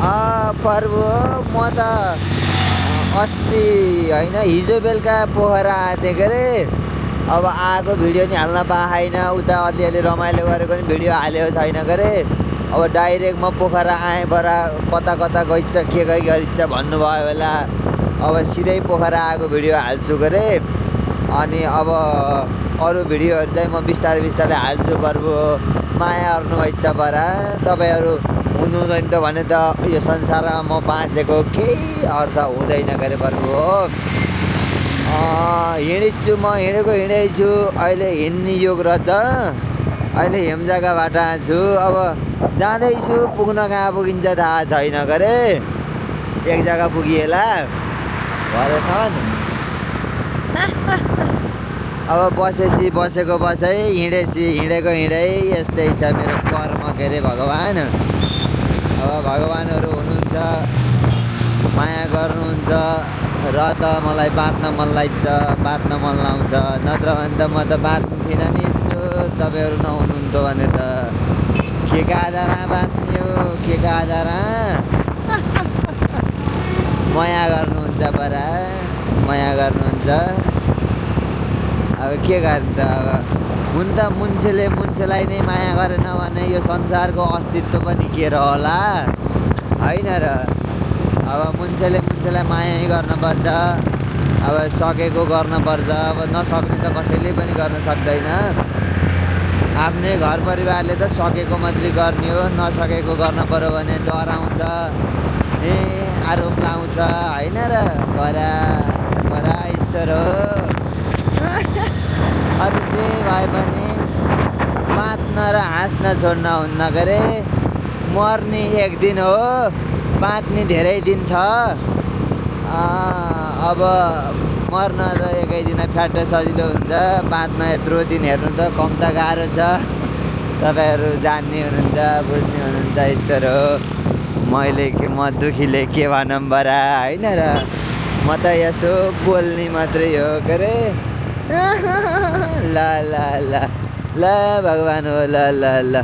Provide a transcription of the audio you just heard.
प्रभु म त अस्ति होइन हिजो बेलुका पोखरा आएको थिएँ के अरे। अब आएको भिडियो नि हाल्न पाएन, उता अलिअलि रमाइलो गरेको नि भिडियो हालेको छैन के अरे। अब डाइरेक्ट म पोखरा आएँ बरा कता कता गइन्छ के गरिन्छ भन्नुभयो होला। अब सिधै पोखरा आएको भिडियो हाल्छु के अरे। अनि अब अरू भिडियोहरू चाहिँ म बिस्तारै बिस्तारै हाल्छु प्रभु। माया गर्नुभएछ बरा तपाईँहरू हुनुहुँदैन त भने त यो संसारमा म बाँचेको केही अर्थ हुँदैन के अरे प्रभु हो। हिँडेछु म हिँडेको हिँडेछु, अहिले हिँड्ने योग रहेछ। अहिले हिम जग्गाबाट छु, अब जाँदैछु, पुग्न कहाँ पुगिन्छ थाहा छैन के अरे। एक जग्गा पुगिएला भरेछन्। अब बसेपछि बसेको बसै, हिँडेपछि हिँडेको हिँडै, यस्तै छ मेरो कर्म के अरे भगवान्। अब भगवान्हरू हुनुहुन्छ, माया गर्नुहुन्छ र त मलाई बाँच्न मन लाग्छ, बाँच्न मन लाउँछ, नत्र भने त म त बाँच्दिनँ नि ईश्वर। तपाईँहरू नहुनुहुन्थ्यो भने त के का आधारमा बाँच्ने हो, के का आधारमा। माया गर्नुहुन्छ बरा, माया गर्नुहुन्छ। अब के गर्ने त। अब हुन त मान्छेले मान्छेलाई नै माया गरेन भने यो संसारको अस्तित्व पनि के रहला होइन र। अब मान्छेले मान्छेलाई माया गर्नुपर्छ, अब सकेको गर्नुपर्छ। अब नसक्ने त कसैले पनि गर्न सक्दैन। आफ्नै घर परिवारले त सकेको मात्रै गर्ने हो, नसकेको गर्न पर्यो भने डराउँछ, आरोप लाउँछ होइन र। बरा बरा ईश्वर हो। अरू चाहिँ भए पनि बाँच्न र हाँस्न छोड्न हुन्न के अरे। मर्ने एक दिन हो, बाँच्ने धेरै दिन छ। अब मर्न त एकै दिन फ्याट्ट सजिलो हुन्छ, बाँच्न यत्रो दिन हेर्नु त कम त गाह्रो छ। तपाईँहरू जान्ने हुनुहुन्छ, बुझ्ने हुनुहुन्छ ईश्वर हो। म दुखीले के भनौँ बरा होइन र। म त यसो बोल्ने मात्रै हो के अरे। ल ल ल ल भगवान् हो, ल ल ल।